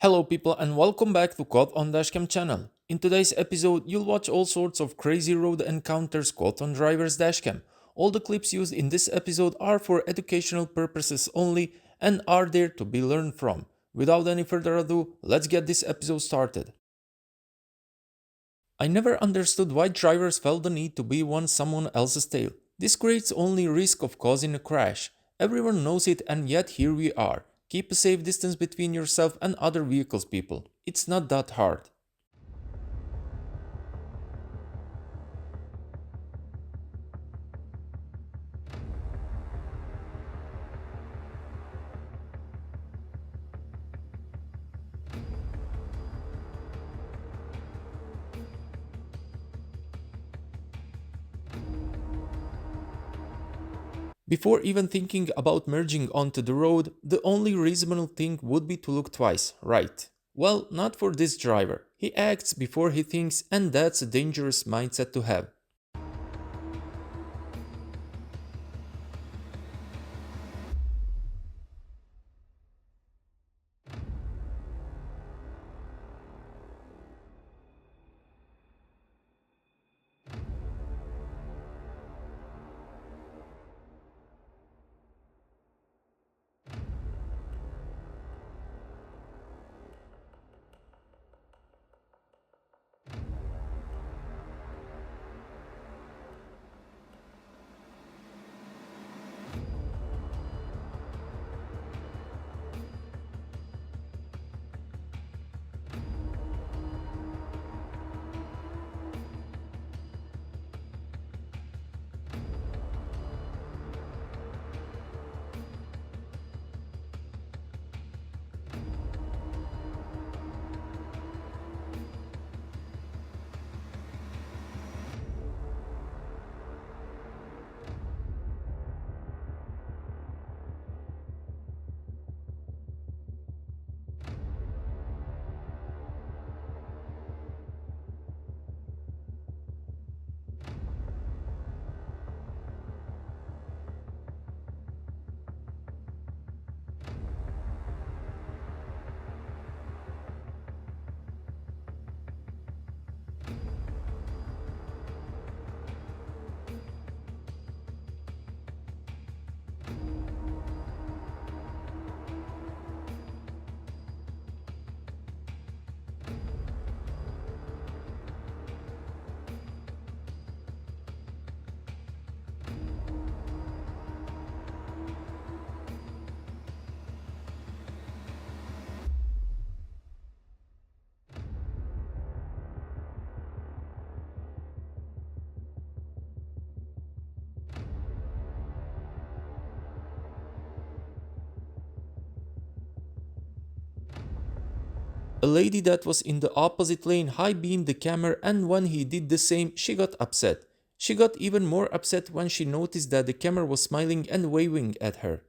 Hello people and welcome back to Caught on DashCam channel. In today's episode, you'll watch all sorts of crazy road encounters caught on driver's dashcam. All the clips used in this episode are for educational purposes only and are there to be learned from. Without any further ado, let's get this episode started. I never understood why drivers felt the need to be on someone else's tail. This creates only risk of causing a crash. Everyone knows it and yet here we are. Keep a safe distance between yourself and other vehicles, people. It's not that hard. Before even thinking about merging onto the road, the only reasonable thing would be to look twice, right? Well, not for this driver. He acts before he thinks, and that's a dangerous mindset to have. A lady that was in the opposite lane high-beamed the camera, and when he did the same, she got upset. She got even more upset when she noticed that the camera was smiling and waving at her.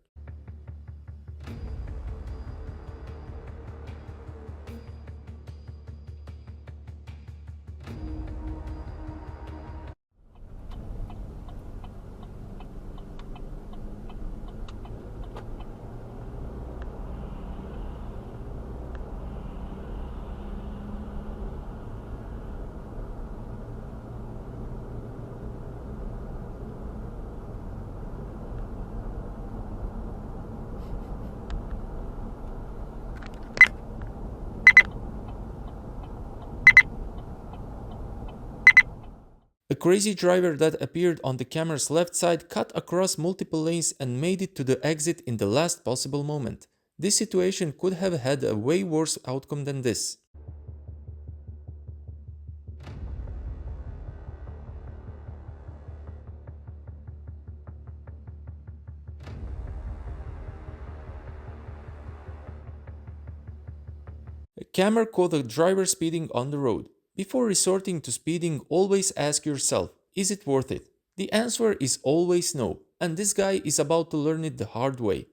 A crazy driver that appeared on the camera's left side cut across multiple lanes and made it to the exit in the last possible moment. This situation could have had a way worse outcome than this. A camera caught a driver speeding on the road. Before resorting to speeding, always ask yourself, is it worth it? The answer is always no, and this guy is about to learn it the hard way.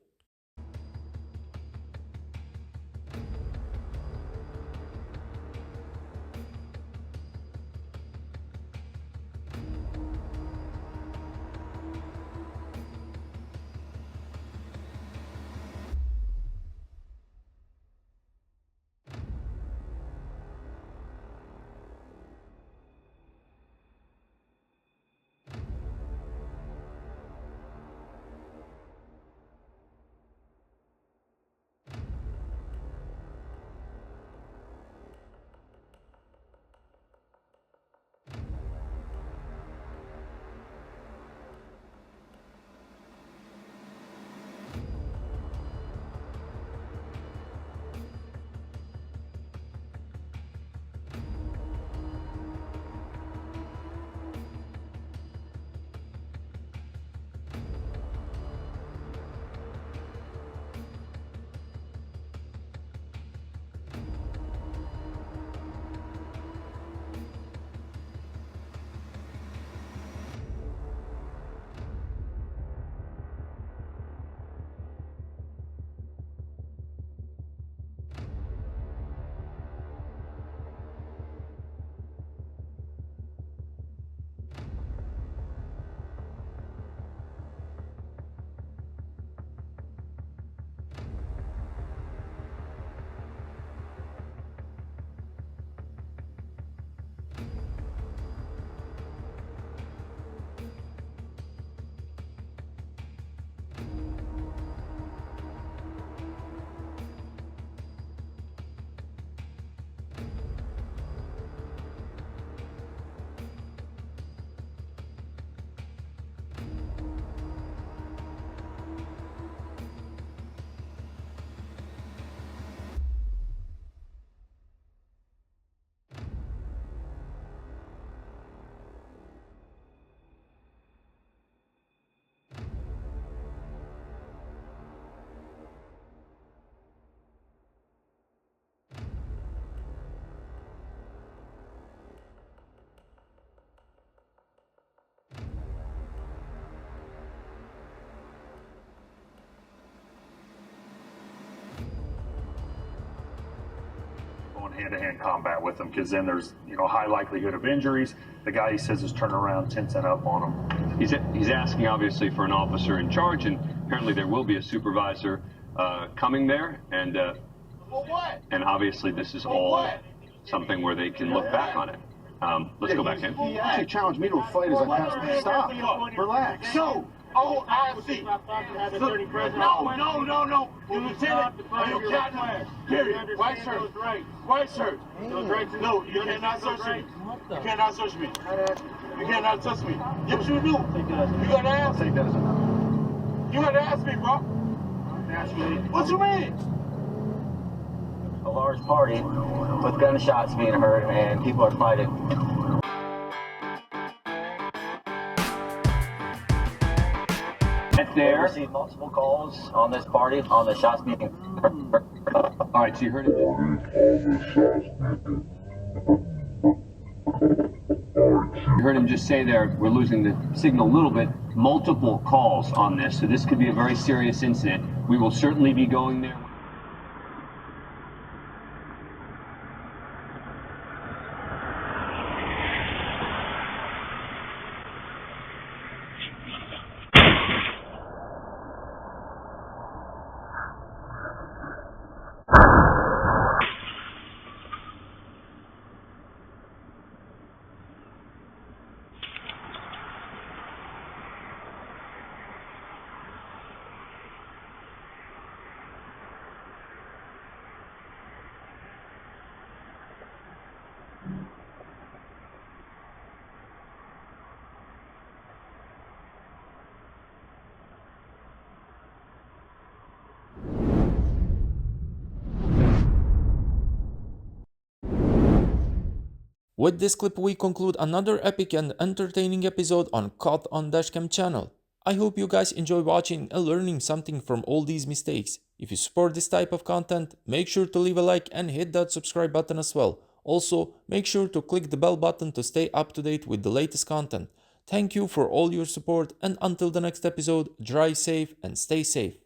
hand-to-hand combat with them, because then there's, you know, high likelihood of injuries. The guy, he says, is turning around tensing up on him. He's asking obviously for an officer in charge, and apparently there will be a supervisor coming there, and obviously this is all something where they can look back on it. Let's go back in. He actually challenged me to a fight as I passed him. Stop. Relax. So, OIC. No. You lieutenant, you captain. Period. White shirt. White shirt. No, you cannot search me. You cannot search me. You cannot touch me. Yeah, what you do? You gotta ask. Take that as a no. You gotta ask me, bro. What you mean? A large party with gunshots being heard and people are fighting. There received multiple calls on this party on the shots being heard. All right, so you heard it. You heard him just say there, we're losing the signal a little bit, multiple calls on this, so this could be a very serious incident. We will certainly be going there. With this clip we conclude another epic and entertaining episode on Caught on Dashcam channel. I hope you guys enjoy watching and learning something from all these mistakes. If you support this type of content, make sure to leave a like and hit that subscribe button as well. Also, make sure to click the bell button to stay up to date with the latest content. Thank you for all your support, and until the next episode, drive safe and stay safe.